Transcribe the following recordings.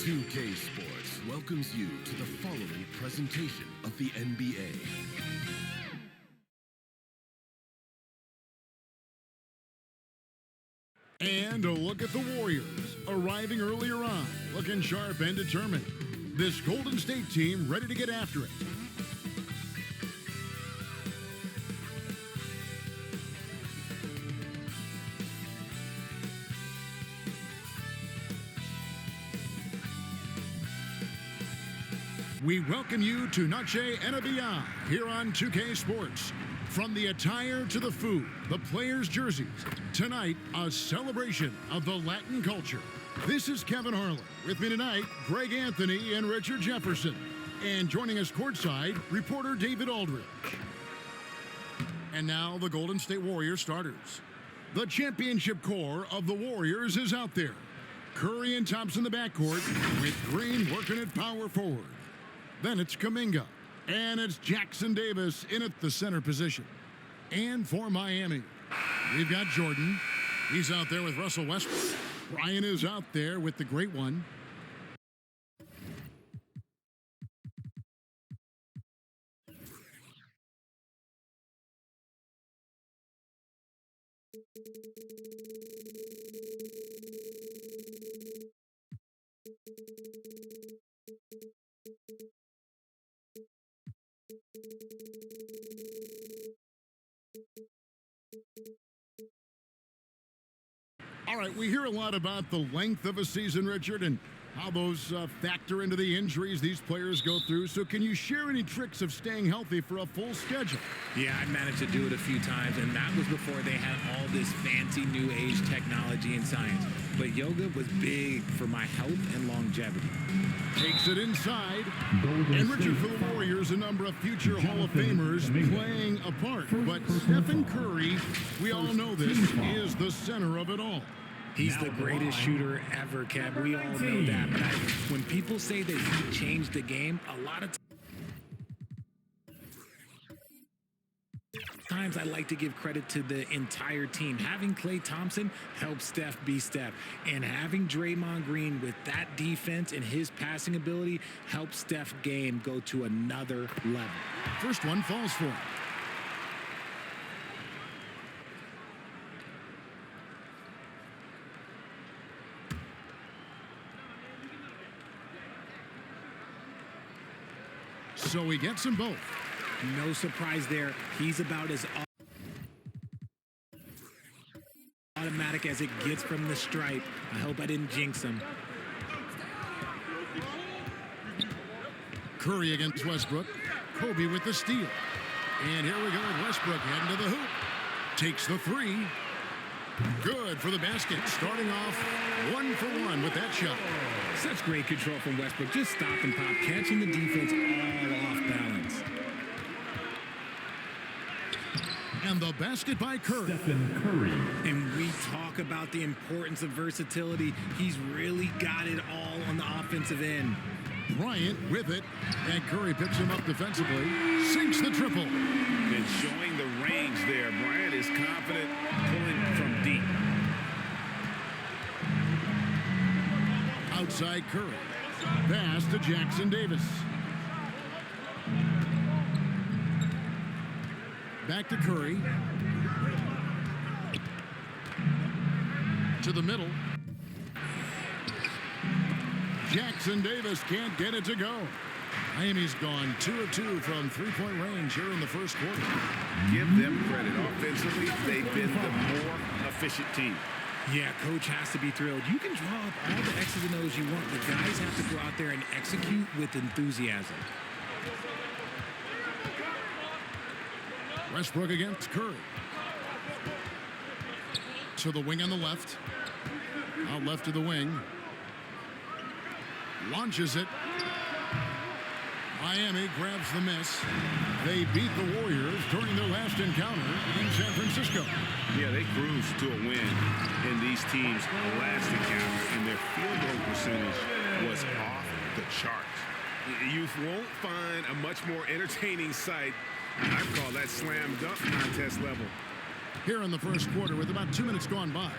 2K Sports welcomes you to the following presentation of the NBA. And a look at the Warriors, arriving earlier on, looking sharp and determined. This Golden State team ready to get after it. We welcome you to Noche NBA here on 2K Sports. From the attire to the food, the players' jerseys, tonight, a celebration of the Latin culture. This is Kevin Harlan. With me tonight, Greg Anthony and Richard Jefferson. And joining us courtside, reporter David Aldridge. And now, the Golden State Warriors starters. The championship core of the Warriors is out there. Curry and Thompson in the backcourt, with Green working at power forward. Then it's Kuminga. And it's Jackson Davis in at the center position. And for Miami, we've got Jordan. He's out there with Russell Westbrook. Ryan is out there with the great one. All right, we hear a lot about the length of a season, Richard, and how those factor into the injuries these players go through. So can you share any tricks of staying healthy for a full schedule? Yeah, I managed to do it a few times, and that was before they had all this fancy new age technology and science. But yoga was big for my health and longevity. Takes it inside. And Richard, for the Warriors, a number of future Hall of Famers playing a part. But Stephen Curry, we all know this, is the center of it all. He's the greatest shooter ever, Kev. We all know that. But when people say that he changed the game, a lot of times I like to give credit to the entire team. Having Klay Thompson helps Steph be Steph. And having Draymond Green with that defense and his passing ability helps Steph's game go to another level. First one falls for him. So he gets them both. No surprise there. He's about as automatic as it gets from the stripe. I hope I didn't jinx him. Curry against Westbrook. Kobe with the steal. And here we go with Westbrook heading to the hoop. Takes the three. Good for the basket. Starting off 1 for 1 with that shot. Such great control from Westbrook. Just stop and pop, catching the defense all off balance. And the basket by Curry. Stephen Curry. And we talk about the importance of versatility. He's really got it all on the offensive end. Bryant with it. And Curry picks him up defensively. Sinks the triple. And showing the range there. Bryant is confident pulling from deep. Outside Curry. Pass to Jackson Davis. Back to Curry. To the middle. Jackson Davis can't get it to go. Miami's gone 2 of 2 from three-point range here in the first quarter. Give them credit. Offensively, they've been the more efficient team. Yeah, coach has to be thrilled. You can draw up all the X's and O's you want. The guys have to go out there and execute with enthusiasm. Westbrook against Curry. To the wing on the left. Out left to the wing. Launches it. Miami grabs the miss. They beat the Warriors during their last encounter in San Francisco. Yeah, they cruised to a win in these teams' last encounter, and their field goal percentage was off the charts. You won't find a much more entertaining sight. I call that slam dunk contest level. Here in the first quarter with about 2 minutes gone by.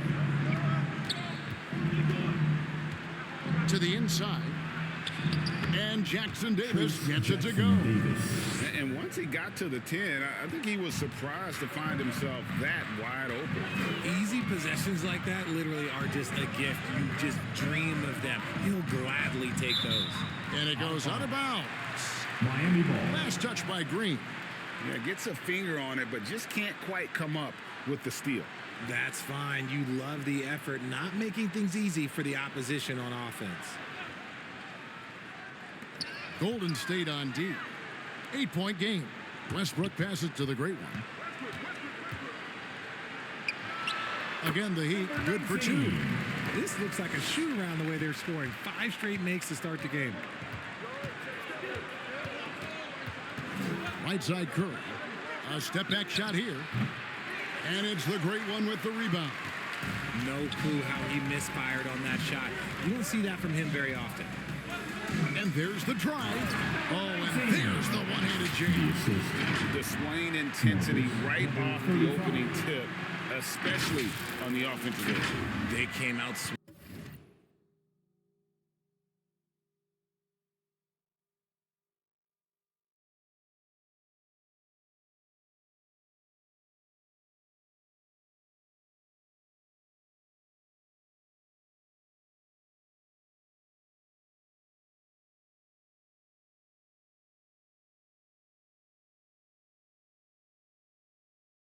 To the inside. And Jackson Davis gets it to go. And once he got to the 10, I think he was surprised to find himself that wide open. Easy possessions like that literally are just a gift. You just dream of them. He'll gladly take those. And it goes out of bounds. Miami ball. Last touch by Green. Yeah, gets a finger on it, but just can't quite come up with the steal. That's fine. You love the effort, not making things easy for the opposition on offense. Golden State on D. 8-point game. Westbrook passes to the great one. Again, the Heat, good for 2. This looks like a shoot-around the way they're scoring. 5 straight makes to start the game. Right side Curry. A step-back shot here. And it's the great one with the rebound. No clue how he misfired on that shot. You don't see that from him very often. And there's the drive. Oh, and there's the one-handed jam. Displaying intensity right off the opening tip, especially on the offensive end. They came out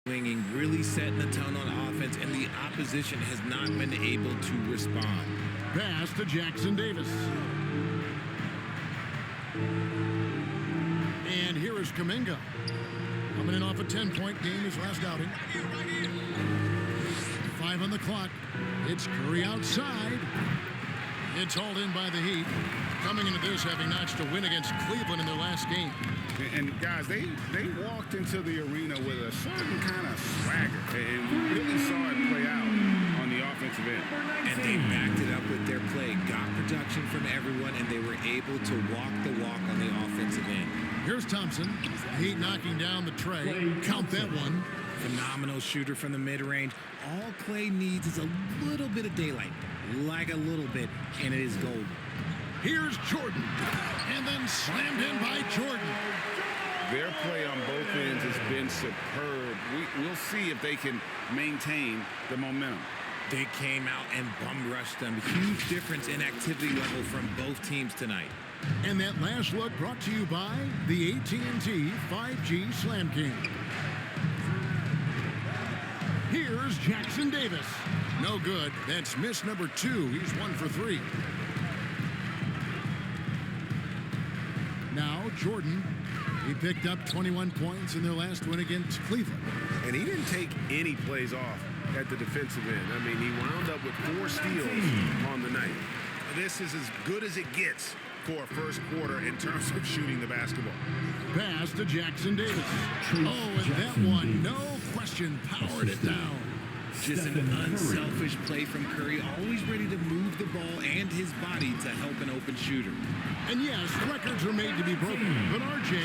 swinging, really setting the tone on offense, and the opposition has not been able to respond. Pass to Jackson Davis. And here is Kuminga. Coming in off a 10-point game, his last outing. 5 on the clock. It's Curry outside. It's hauled in by the Heat. Coming into this, having notched a win against Cleveland in their last game. And guys, they walked into the arena with a certain kind of swagger, and we really saw it play out on the offensive end. And they backed it up with their play, got production from everyone, and they were able to walk the walk on the offensive end. Here's Thompson. Heat knocking down the tray. Count that one. Phenomenal shooter from the mid-range. All Clay needs is a little bit of daylight, like a little bit, and it is gold. Here's Jordan, and then slammed in by Jordan. Their play on both ends has been superb. We'll see if they can maintain the momentum. They came out and bum rushed them. Huge difference in activity level from both teams tonight. And that last look brought to you by the AT&T 5G Slam King. Here's Jackson Davis. No good. That's miss number 2. He's 1 for 3. Now Jordan. He picked up 21 points in their last win against Cleveland. And he didn't take any plays off at the defensive end. I mean, he wound up with 4 steals on the night. This is as good as it gets for a first quarter in terms of shooting the basketball. Pass to Jackson Davis. Oh, and that one, no question, powered it down. Just an unselfish play from Curry, always ready to move the ball and his body to help an open shooter. And yes, records are made to be broken, but RJ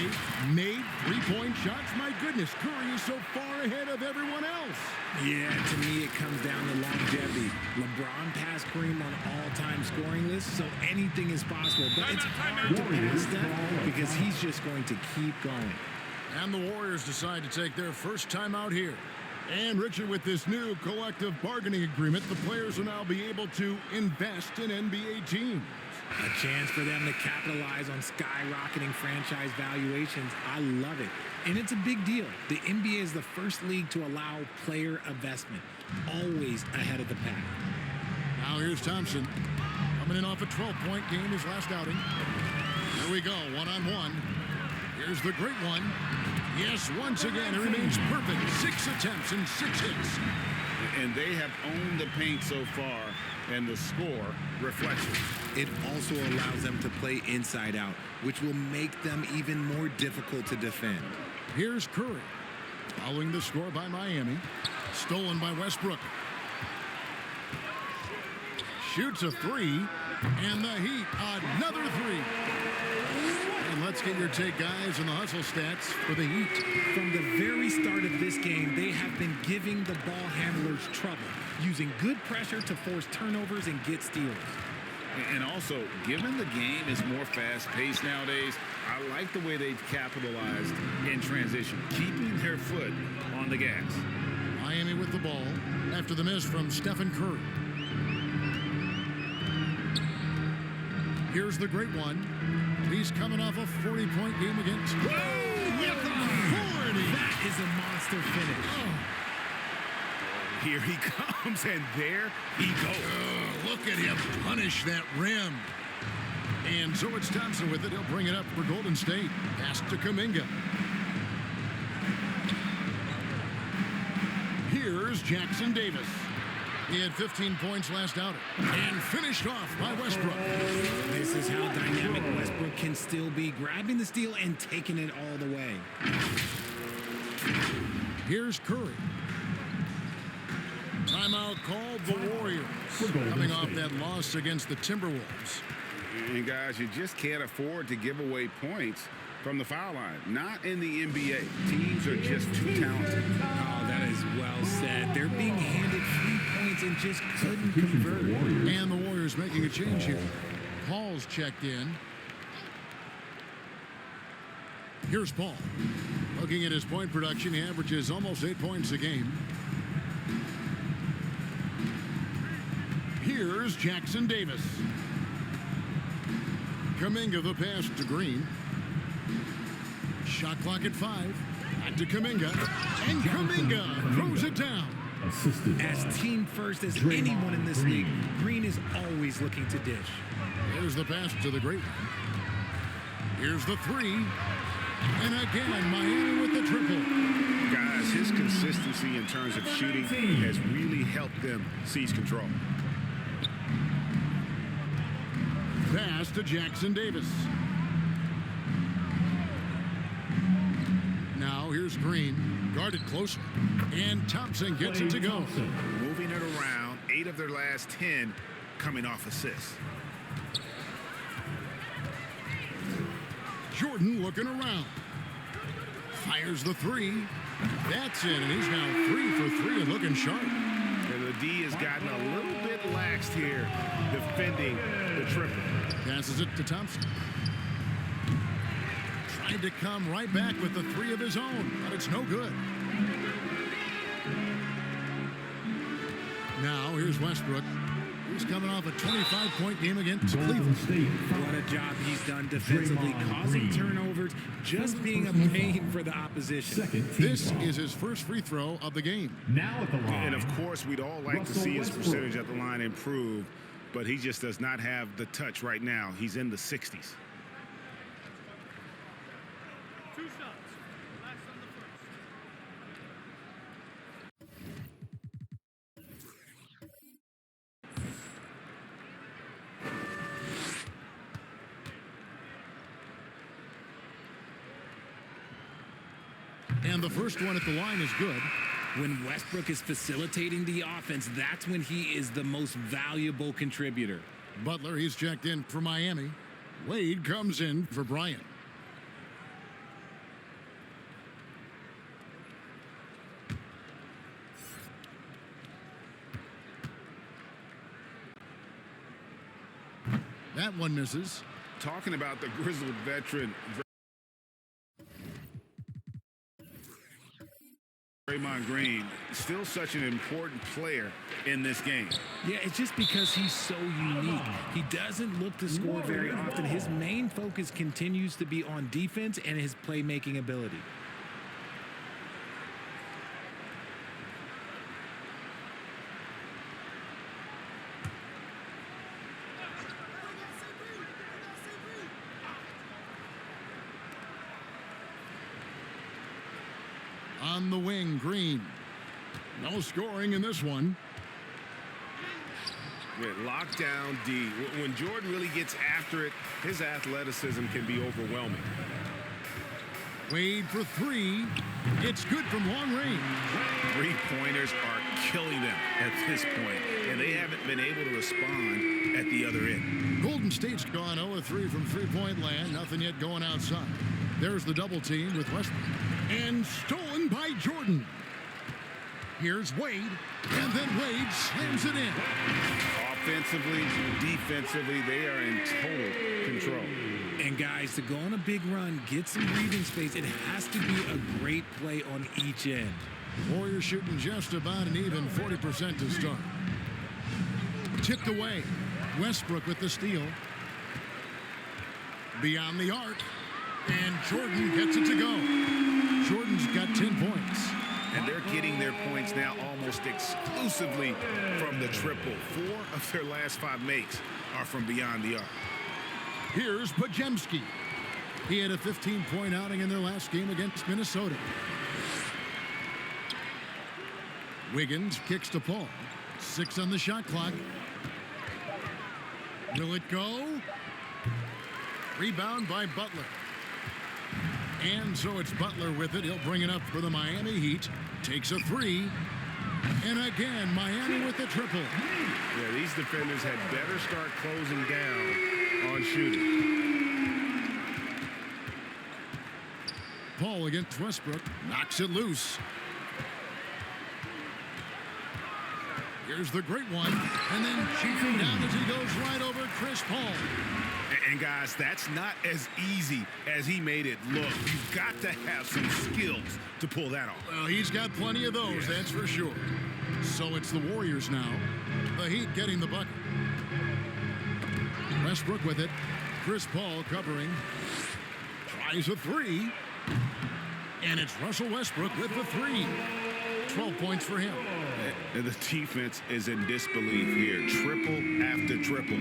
made 3-point shots. My goodness, Curry is so far ahead of everyone else. Yeah, to me it comes down to longevity. LeBron passed Kareem on all-time scoring lists, so anything is possible. But it's hard to pass Steph because he's just going to keep going. And the Warriors decide to take their first time out here. And Richard, with this new collective bargaining agreement, the players will now be able to invest in NBA teams. A chance for them to capitalize on skyrocketing franchise valuations. I love it. And it's a big deal. The NBA is the first league to allow player investment. Always ahead of the pack. Now here's Thompson. Coming in off a 12-point game, his last outing. Here we go, one-on-one. Here's the great one. Yes, once again, it remains perfect. 6 attempts and 6 hits. And they have owned the paint so far, and the score reflects it. It also allows them to play inside out, which will make them even more difficult to defend. Here's Curry. Following the score by Miami. Stolen by Westbrook. Shoots a 3. And the Heat, another 3. And let's get your take, guys, on the hustle stats for the Heat. From the very start of this game, they have been giving the ball handlers trouble, using good pressure to force turnovers and get steals. And also, given the game is more fast-paced nowadays, I like the way they've capitalized in transition, keeping their foot on the gas. Miami with the ball after the miss from Stephen Curry. Here's the great one. He's coming off a 40-point game against. Whoa, with authority. That is a monster finish. Oh. Here he comes, and there he goes. Oh, look at him punish that rim. And so it's Thompson with it. He'll bring it up for Golden State. Pass to Kuminga. Here's Jackson Davis. He had 15 points last outing and finished off by Westbrook. This is how dynamic Westbrook can still be, grabbing the steal and taking it all the way. Here's Curry. Timeout called the Warriors, coming off that loss against the Timberwolves. And guys, you just can't afford to give away points from the foul line. Not in the NBA. Teams are just too talented. Oh, that is well said. They're being handed 3 points and just couldn't convert. And the Warriors making a change here. Paul's checked in. Here's Paul. Looking at his point production, he averages almost 8 points a game. Here's Jackson Davis. Kuminga the pass to Green. Shot clock at 5. Back to Kuminga. And Kuminga throws it down. As team first as anyone in this league, Green is always looking to dish. Here's the pass to the great one. Here's the 3. And again, Miami with the triple. Guys, his consistency in terms of shooting has really helped them seize control. Pass to Jackson Davis. Now here's Green, guarded closer, and Thompson gets it to go. Moving it around, 8 of their last 10 coming off assists. Jordan looking around. Fires the 3. That's in, and he's now 3 for 3 and looking sharp. And the D has gotten a little bit laxed here, defending the triple. Passes it to Thompson. Tried to come right back with the 3 of his own, but it's no good. Now here's Westbrook. He's coming off a 25-point game against Cleveland. What a job he's done defensively, causing turnovers, just being a pain for the opposition. This is his first free throw of the game. Now at the line. And of course, we'd all like to see his percentage at the line improve, but he just does not have the touch right now. He's in the 60s. And the first one at the line is good. When Westbrook is facilitating the offense, that's when he is the most valuable contributor. Butler, he's checked in for Miami. Wade comes in for Bryant. That one misses. Talking about the grizzled veteran, Draymond Green, still such an important player in this game. Yeah, it's just because he's so unique. He doesn't look to score very often. His main focus continues to be on defense and his playmaking ability. On the wing, Green. No scoring in this one. Yeah, lockdown D. When Jordan really gets after it, his athleticism can be overwhelming. Wade for 3. It's good from long range. 3-pointers are killing them at this point, and they haven't been able to respond at the other end. Golden State's gone 0-3 from three-point land. Nothing yet going outside. There's the double team with Westbrook. And stolen by Jordan. Here's Wade. And then Wade slams it in. Off offensively, defensively, they are in total control. And guys, to go on a big run, get some breathing space, it has to be a great play on each end. Warriors shooting just about an even 40% to start. Tipped away. Westbrook with the steal. Beyond the arc. And Jordan gets it to go. Jordan's got 10 points. And they're getting their points now almost exclusively from the triple. 4 of their last 5 makes are from beyond the arc. Here's Pajemski. He had a 15-point outing in their last game against Minnesota. Wiggins kicks to Paul. 6 on the shot clock. Will it go? Rebound by Butler. And so it's Butler with it. He'll bring it up for the Miami Heat. Takes a 3. And again, Miami with the triple. Yeah, these defenders had better start closing down on shooting. Paul against Westbrook. Knocks it loose. Here's the great one. And then cheating down as he goes right over Chris Paul. And guys, that's not as easy as he made it look. You've got to have some skills to pull that off. Well, he's got plenty of those, that's for sure. So it's the Warriors now. The Heat getting the bucket. Westbrook with it. Chris Paul covering. Tries a 3. And it's Russell Westbrook with the 3. 12 points for him. And the defense is in disbelief here. Triple after triple.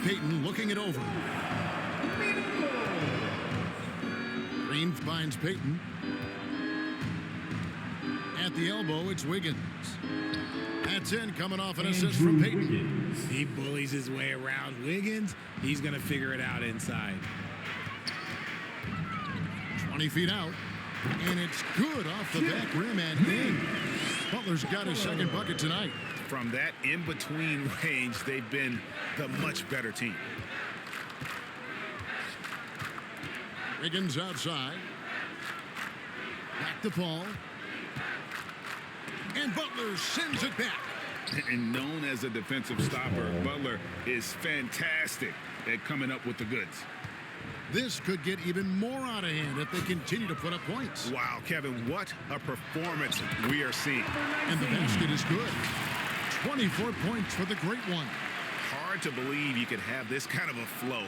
Payton looking it over. Green finds Payton. At the elbow, it's Wiggins. That's in, coming off an assist from Payton. He bullies his way around Wiggins. He's going to figure it out inside. 20 feet out. And it's good off the back rim and in. Butler's got his second bucket tonight. From that in-between range, they've been the much better team. Wiggins outside. Back to Paul. And Butler sends it back. And known as a defensive stopper, Butler is fantastic at coming up with the goods. This could get even more out of hand if they continue to put up points. Wow, Kevin, what a performance we are seeing. And the basket is good. 24 points for the great one. Hard to believe you could have this kind of a flow.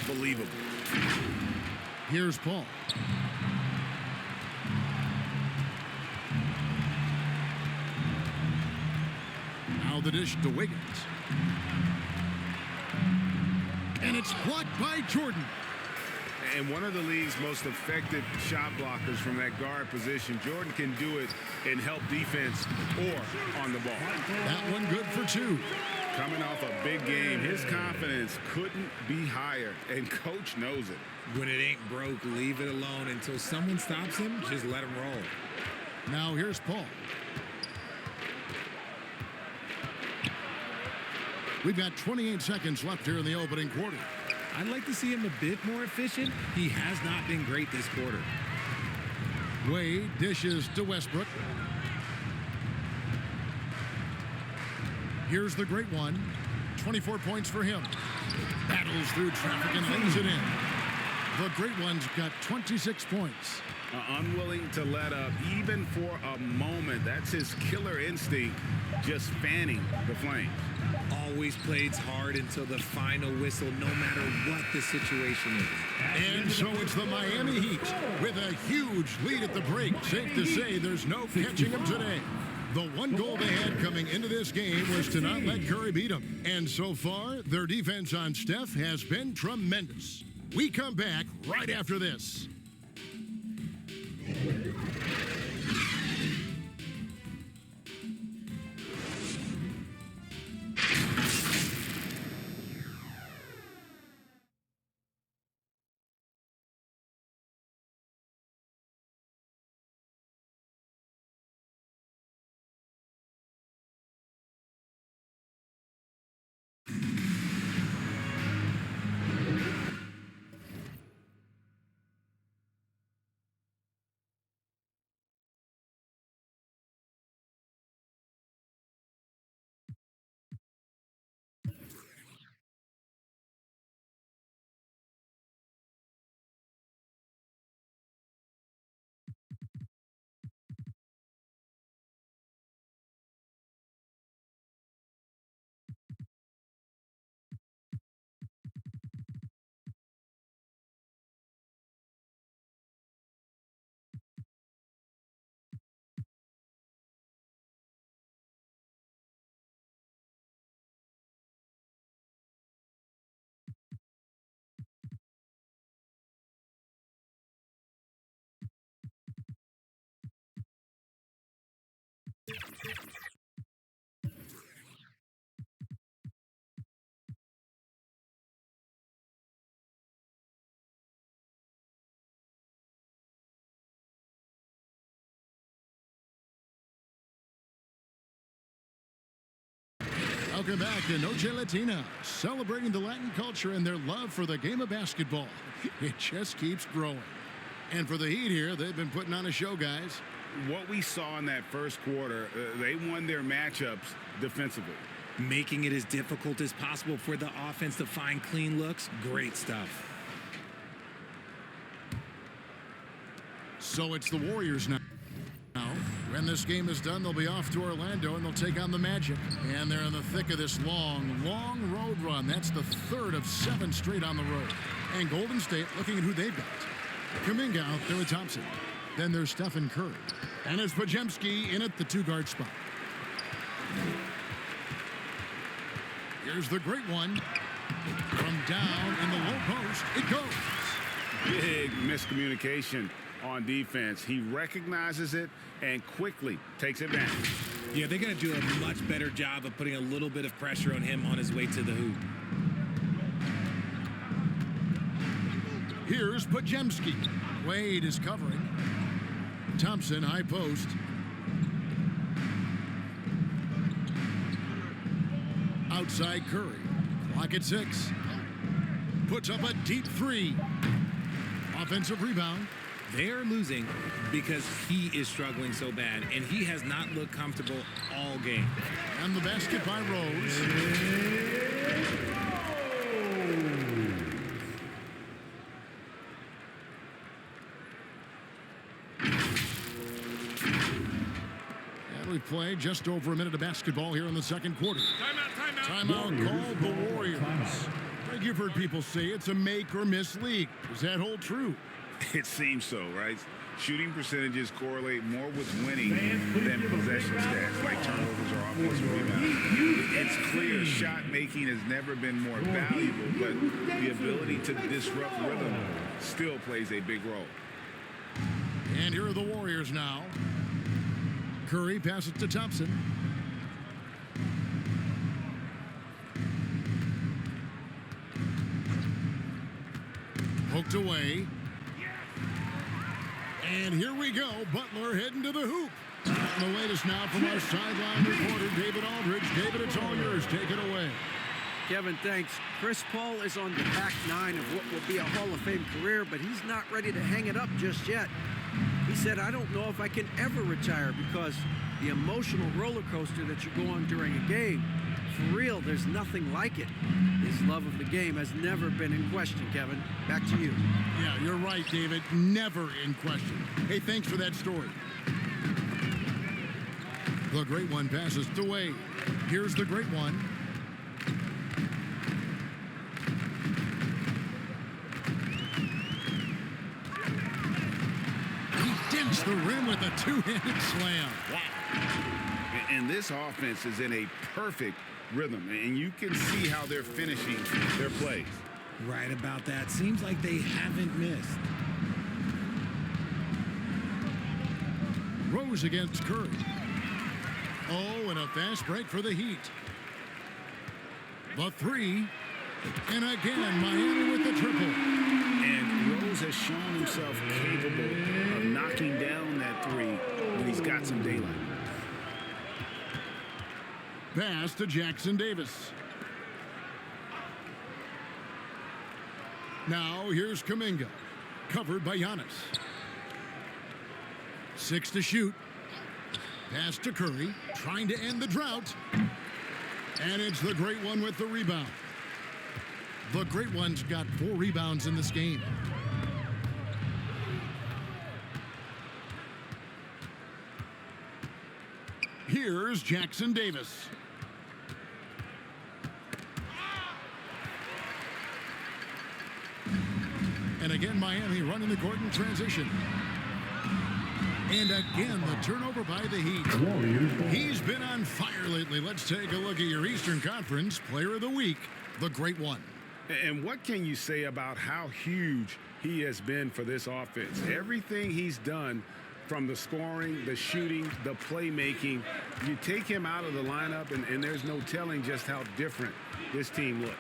Unbelievable. Here's Paul. Now the dish to Wiggins. And it's blocked by Jordan. And one of the league's most effective shot blockers from that guard position. Jordan can do it in help defense or on the ball. That one good for 2. Coming off a big game, his confidence couldn't be higher, and coach knows it. When it ain't broke, leave it alone until someone stops him. Just let him roll. Now here's Paul. We've got 28 seconds left here in the opening quarter. I'd like to see him a bit more efficient. He has not been great this quarter. Wade dishes to Westbrook. Here's the great one. 24 points for him. Battles through traffic and lays it in. The great one's got 26 points. Unwilling to let up even for a moment. That's his killer instinct, just fanning the flames. Always plays hard until the final whistle, no matter what the situation is. And so it's the Miami Heat with a huge lead at the break. Safe to say there's no catching them today. The one goal they had coming into this game was to not let Curry beat them. And so far, their defense on Steph has been tremendous. We come back right after this. Welcome back to Noche Latina, celebrating the Latin culture and their love for the game of basketball. It just keeps growing. And for the Heat here, they've been putting on a show, guys. What we saw in that first quarter, they won their matchups defensively. Making it as difficult as possible for the offense to find clean looks. Great stuff. So it's the Warriors now. When this game is done, they'll be off to Orlando, and they'll take on the Magic. And they're in the thick of this long road run. That's the third of 7 straight on the road. And Golden State looking at who they've got. Kuminga out there with Thompson. Then there's Stephen Curry. And it's Podziemski in at the 2-guard spot. Here's the great one. From down in the low post, it goes. Big miscommunication on defense. He recognizes it and quickly takes advantage. Yeah, they're going to do a much better job of putting a little bit of pressure on him on his way to the hoop. Here's Podziemski. Wade is covering. Thompson, high post. Outside Curry. Clock at 6. Puts up a deep 3. Offensive rebound. They're losing because he is struggling so bad, and he has not looked comfortable all game. And the basket by Rose. And we've played just over a minute of basketball here in the second quarter. Timeout called the Warriors. Like you've heard people say, it's a make or miss league. Does that hold true? It seems so, right? Shooting percentages correlate more with winning than possession stats, like turnovers or offensive rebounds. It's clear shot making has never been more valuable, but the ability to disrupt rhythm still plays a big role. And here are the Warriors now. Curry passes to Thompson. Poked away. And here we go. Butler heading to the hoop. And the latest now from our sideline reporter, David Aldridge. David, it's all yours. Take it away. Kevin, thanks. Chris Paul is on the back 9 of what will be a Hall of Fame career, but he's not ready to hang it up just yet. He said, I don't know if I can ever retire because the emotional roller coaster that you go on during a game, for real, there's nothing like it. His love of the game has never been in question, Kevin. Back to you. Yeah, you're right, David. Never in question. Hey, thanks for that story. The great one passes to Wade. Here's the great one. He dents the rim with a 2-handed slam. Wow. And this offense is in a perfect rhythm, and you can see how they're finishing their plays. Right about that. Seems like they haven't missed. Rose against Curry. Oh, and a fast break for the Heat. The 3. And again, Miami with the triple. And Rose has shown himself capable of knocking down that 3 when he's got some daylight. Pass to Jackson Davis. Now here's Kuminga. Covered by Giannis. 6 to shoot. Pass to Curry. Trying to end the drought. And it's the great one with the rebound. The great one's got 4 rebounds in this game. Here's Jackson Davis. And again, Miami running the court in transition. And again, the turnover by the Heat. He's been on fire lately. Let's take a look at your Eastern Conference Player of the Week, the great one. And what can you say about how huge he has been for this offense? Everything he's done, from the scoring, the shooting, the playmaking, you take him out of the lineup, and there's no telling just how different this team looks.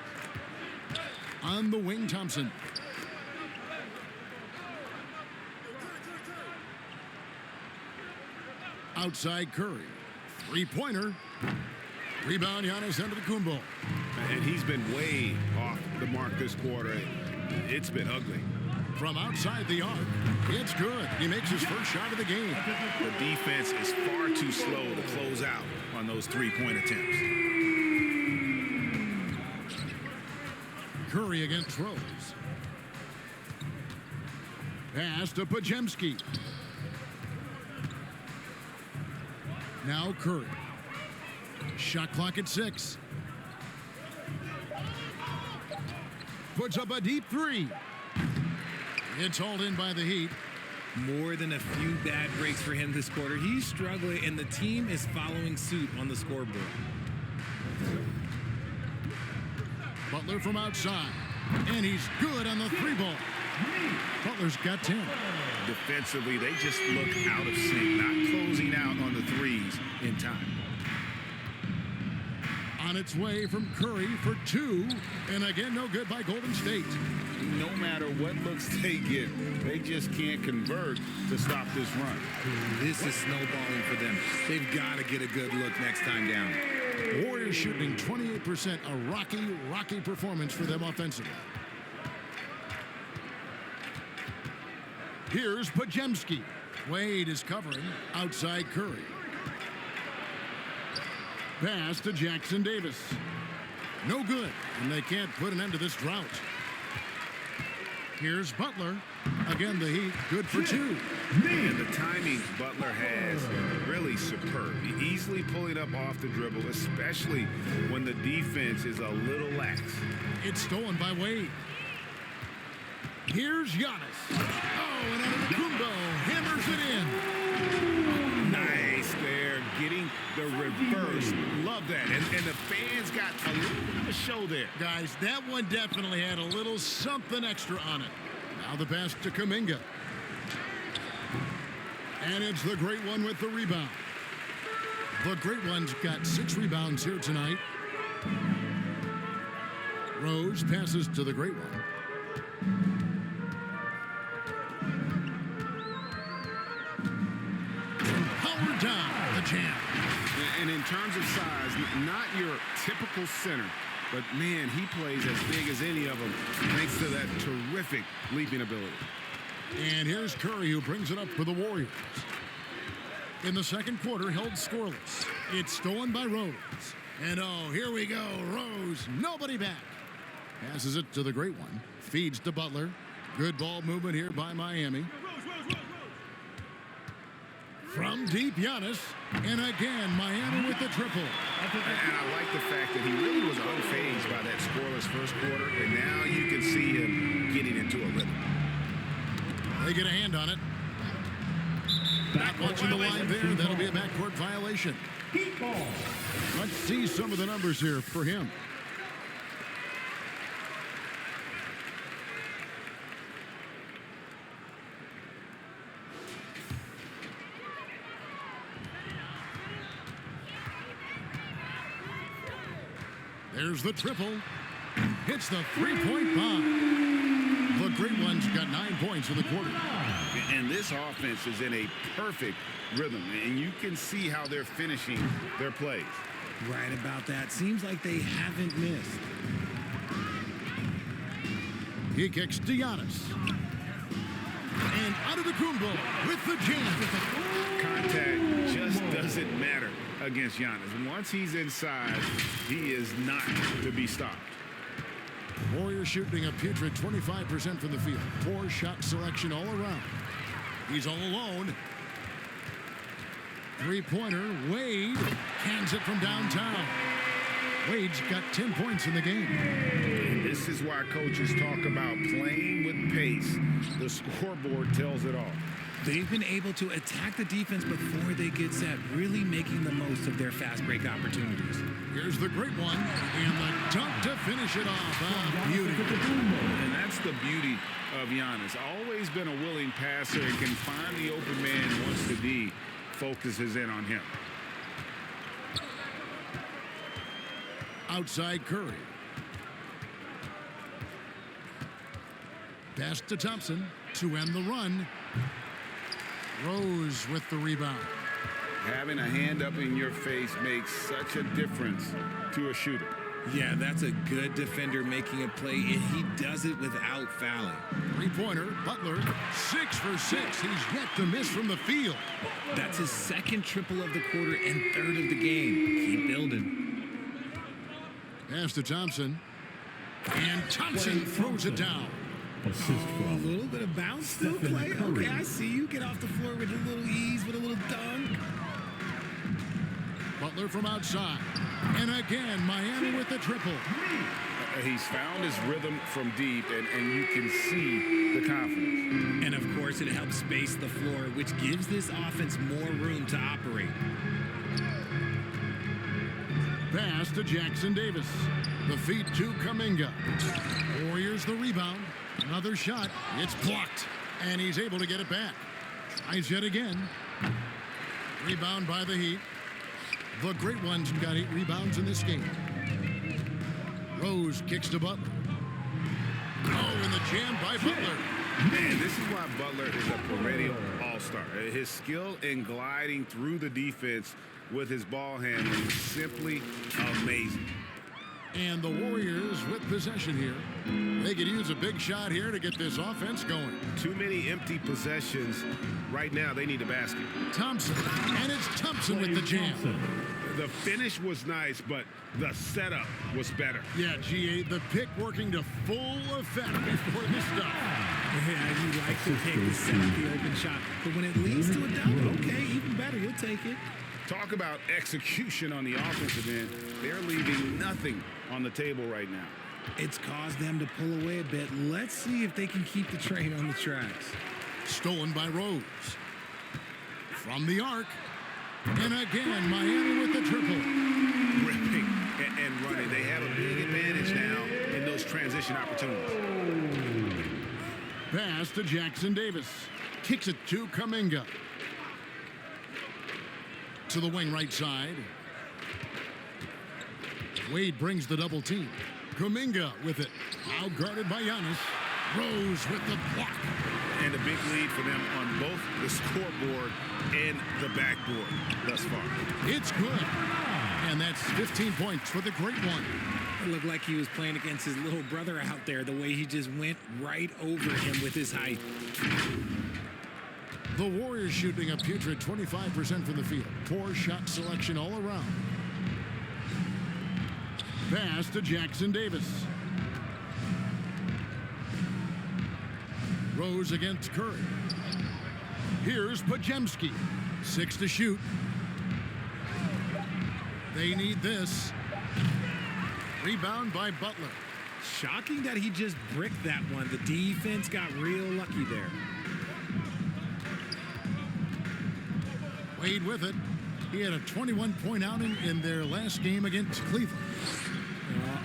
On the wing, Thompson. Outside Curry. 3-pointer. Rebound, Giannis Antetokounmpo. And he's been way off the mark this quarter. It's been ugly. From outside the arc, it's good. He makes his first shot of the game. The defense is far too slow to close out on those three-point attempts. Curry against Rose. Pass to Pajemski. Now Curry. Shot clock at 6. Puts up a deep 3. It's hauled in by the Heat. More than a few bad breaks for him this quarter. He's struggling, and the team is following suit on the scoreboard. Butler from outside. And he's good on the 3-ball. Butler's got 10. Defensively, they just look out of sync, not closing out on the threes in time. On its way from Curry for 2. And again, no good by Golden State. No matter what looks they get, they just can't convert to stop this run. This is snowballing for them. They've got to get a good look next time down. Warriors shooting 28%. A rocky performance for them offensively. Here's Pajemski. Wade is covering outside Curry. Pass to Jackson Davis. No good, and they can't put an end to this drought. Here's Butler. Again, the Heat good for 2. And the timing Butler has really superb. Easily pulling up off the dribble, especially when the defense is a little lax. It's stolen by Wade. Here's Giannis. Oh, and Antetokounmpo hammers it in. Nice there, getting the reverse. Love that. And the fans got a little bit of a show there. Guys, that one definitely had a little something extra on it. Now the pass to Kuminga. And it's the Great One with the rebound. The Great One's got 6 rebounds here tonight. Rose passes to the Great One. Howard down, the jam. And in terms of size, not your typical center, but man, he plays as big as any of them thanks to that terrific leaping ability. And here's Curry, who brings it up for the Warriors. In the second quarter, held scoreless. It's stolen by Rose. And oh, here we go, Rose, nobody back. Passes it to the Great One. Feeds to Butler. Good ball movement here by Miami. From deep, Giannis. And again, Miami with the triple. And I like the fact that he really was unfazed by that scoreless first quarter. And now you can see him getting into a rhythm. They get a hand on it. Not watching the line there. That'll be a backcourt violation. Let's see some of the numbers here for him. There's the triple. Hits the three-point bomb. The Great One's got 9 points in the quarter. And this offense is in a perfect rhythm. And you can see how they're finishing their plays. Right about that. Seems like they haven't missed. He kicks to Giannis. And Antetokounmpo with the jam. Contact just doesn't matter against Giannis. Once he's inside, he is not to be stopped. Warriors shooting a putrid 25% from the field. Poor shot selection all around. He's all alone. Three-pointer, Wade hands it from downtown. Wade's got 10 points in the game. And this is why coaches talk about playing with pace. The scoreboard tells it all. They've been able to attack the defense before they get set, really making the most of their fast break opportunities. Here's the Great One, and the dunk to finish it off. Beauty. And that's the beauty of Giannis. Always been a willing passer and can find the open man once the D focuses in on him. Outside Curry. Pass to Thompson to end the run. Rose with the rebound. Having a hand up in your face makes such a difference to a shooter. Yeah, that's a good defender making a play, and he does it without fouling. Three-pointer, Butler, 6 for 6. He's yet to miss from the field. That's his second triple of the quarter and third of the game. Keep building. Pass to Thompson. And Thompson throws it down. Assist A from little bit of bounce still, Stephen Clay. Curry. Okay, I see you. Get off the floor with a little ease, with a little dunk. Butler from outside. And again, Miami with the triple. He's found his rhythm from deep, and you can see the confidence. And, of course, it helps space the floor, which gives this offense more room to operate. Pass to Jackson Davis. The feed to Kuminga. Warriors the rebound. Another shot. It's blocked. And he's able to get it back. Tries yet again. Rebound by the Heat. The Great Ones got 8 rebounds in this game. Rose kicks to Butler. Oh, and the jam by Butler. Man, this is why Butler is a perennial all-star. His skill in gliding through the defense with his ball handling is simply amazing. And the Warriors with possession here. They could use a big shot here to get this offense going. Too many empty possessions. Right now, they need a basket. Thompson. And it's Thompson with the jam. The finish was nice, but the setup was better. Yeah, GA, the pick working to full effect before this stuff. Yeah, you like to pick to set up the open shot. But when it leads to a dunk, okay, even better. You'll take it. Talk about execution on the offensive end. They're leaving nothing on the table right now. It's caused them to pull away a bit. Let's see if they can keep the train on the tracks. Stolen by Rose. From the arc. And again, Miami with the triple. Ripping and running. They have a big advantage now in those transition opportunities. Pass to Jackson Davis. Kicks it to Kuminga. To the wing right side. Wade brings the double team. Kuminga with it. Out guarded by Giannis. Rose with the block. And a big lead for them on both the scoreboard and the backboard thus far. It's good. And that's 15 points for the Great One. It looked like he was playing against his little brother out there, the way he just went right over him with his height. The Warriors shooting a putrid 25% from the field. Poor shot selection all around. Pass to Jackson Davis. Rose against Curry. Here's Pajemski. 6 to shoot. They need this. Rebound by Butler. Shocking that he just bricked that one. The defense got real lucky there. Wade with it. He had a 21-point outing in their last game against Cleveland.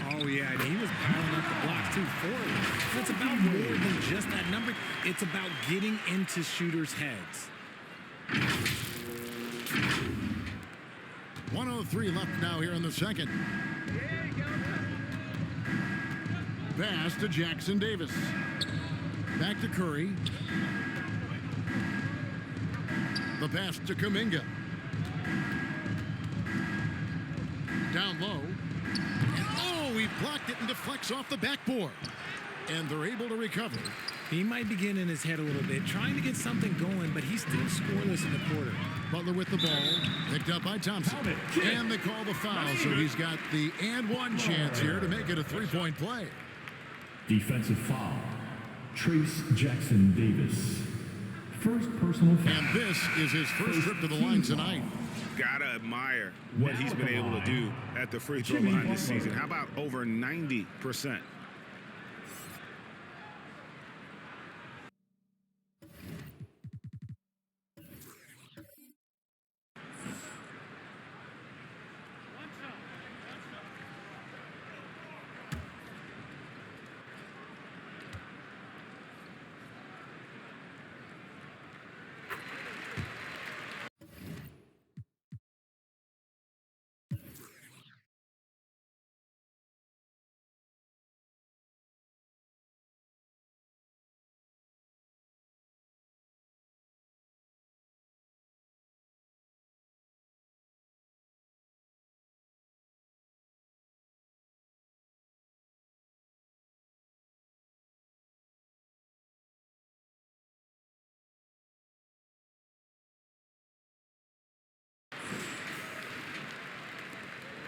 Oh, yeah, and he was piling up the blocks, too, forward. So it's about more than just that number. It's about getting into shooters' heads. 1:03 left now here in the second. Pass to Jackson Davis. Back to Curry. The pass to Kuminga. Down low. And oh, he blocked it and deflects off the backboard. And they're able to recover. He might be getting in his head a little bit, trying to get something going, but he's still scoreless in the quarter. Butler with the ball, picked up by Thompson. And they call the foul, so he's got the and one chance here to make it a three-point play. Defensive foul. Trace Jackson Davis. First personal foul. And this is his first trip to the line tonight. Gotta admire what he's been able to do at the free throw line this season. How about over 90%?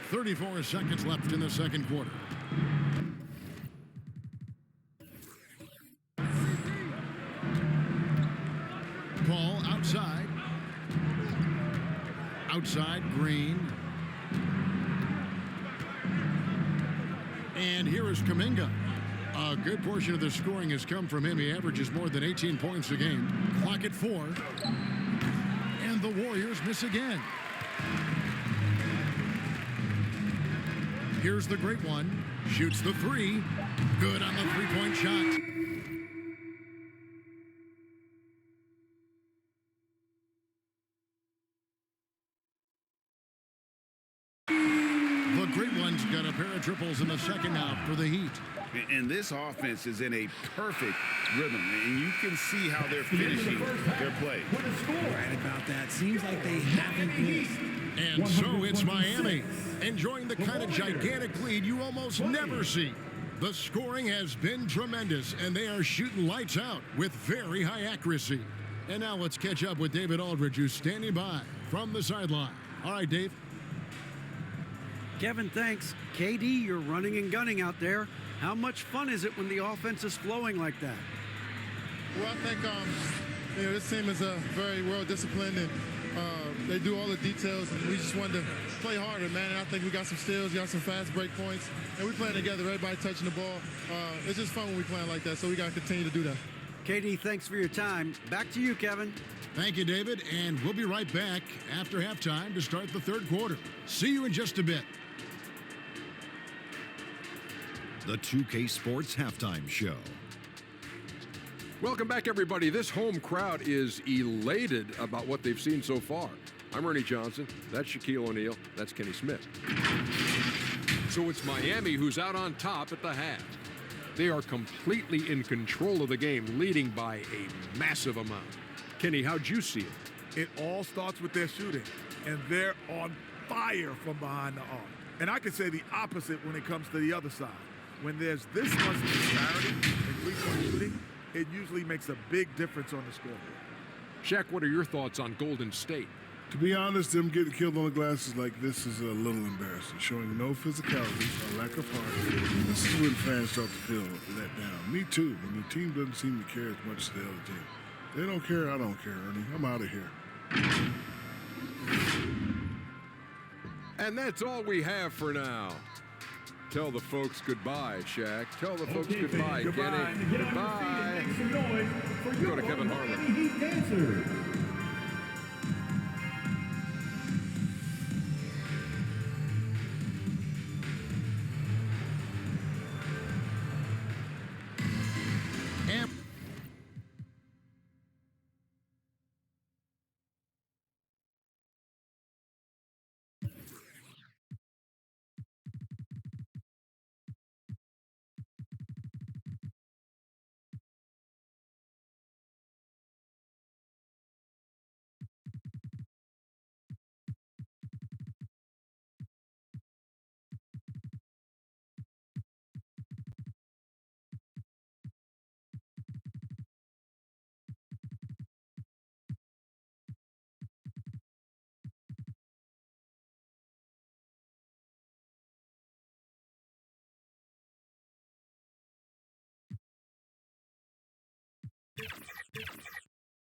34 seconds left in the second quarter. Paul outside. Outside, Green. And here is Kuminga. A good portion of the scoring has come from him. He averages more than 18 points a game. Clock at 4. And the Warriors miss again. Here's the great one. Shoots the 3. Good on the three-point shot. The great one's got a pair of triples in the second half for the Heat. And this offense is in a perfect rhythm, and you can see how they're finishing their play. Right about that. Seems like they haven't missed. And so it's Miami, enjoying the kind of gigantic lead you almost never see. The scoring has been tremendous, and they are shooting lights out with very high accuracy. And now let's catch up with David Aldridge, who's standing by from the sideline. All right, Dave. Kevin, thanks. KD, you're running and gunning out there. How much fun is it when the offense is flowing like that? Well, I think this team is very well disciplined, and they do all the details, and we just wanted to play harder, man. And I think we got some steals, got some fast break points, and we playing together, everybody touching the ball. It's just fun when we playing like that, so we got to continue to do that. KD, thanks for your time. Back to you, Kevin. Thank you, David, and we'll be right back after halftime to start the third quarter. See you in just a bit. The 2K Sports Halftime Show. Welcome back, everybody. This home crowd is elated about what they've seen so far. I'm Ernie Johnson. That's Shaquille O'Neal. That's Kenny Smith. So it's Miami who's out on top at the half. They are completely in control of the game, leading by a massive amount. Kenny, how'd you see it? It all starts with their shooting, and they're on fire from behind the arc. And I could say the opposite when it comes to the other side. When there's this much disparity in three-point shooting, it usually makes a big difference on the scoreboard. Shaq, what are your thoughts on Golden State? To be honest, them getting killed on the glass is like this is a little embarrassing, showing no physicality, a lack of heart. This is when fans start to feel let down. Me too, when the team doesn't seem to care as much as the other team. They don't care, I don't care, Ernie. I'm out of here. And that's all we have for now. Tell the folks goodbye, Shaq. Tell the folks goodbye, Kenny. Goodbye. Go to Kevin Harlan.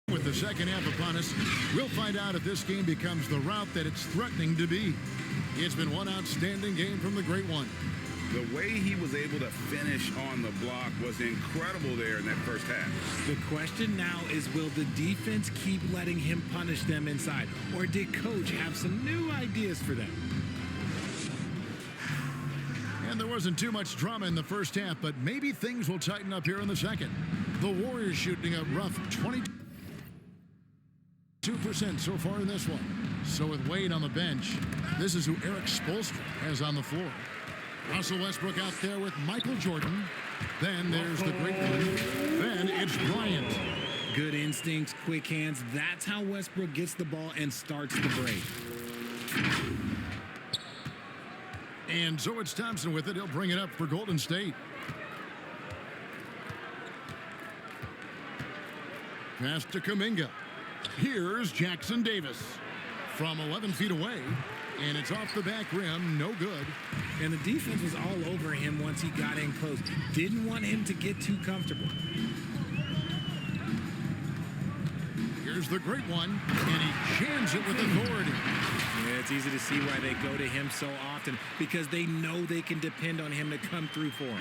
With the second half upon us, we'll find out if this game becomes the route that it's threatening to be. It's been one outstanding game from the great one. The way he was able to finish on the block was incredible there in that first half. The question now is, will the defense keep letting him punish them inside? Or did Coach have some new ideas for them? And there wasn't too much drama in the first half, but maybe things will tighten up here in the second. The Warriors shooting a rough 22% so far in this one. So with Wade on the bench, this is who Eric Spoelstra has on the floor. Russell Westbrook out there with Michael Jordan. Then there's the great one. Then it's Bryant. Good instincts, quick hands. That's how Westbrook gets the ball and starts the break. And so it's Thompson with it. He'll bring it up for Golden State. Pass to Kuminga. Here's Jackson Davis. From 11 feet away, And it's off the back rim, no good. And the defense was all over him once he got in close. Didn't want him to get too comfortable. Here's the great one, and he jams it with authority. Yeah, it's easy to see why they go to him so often, because they know they can depend on him to come through for them.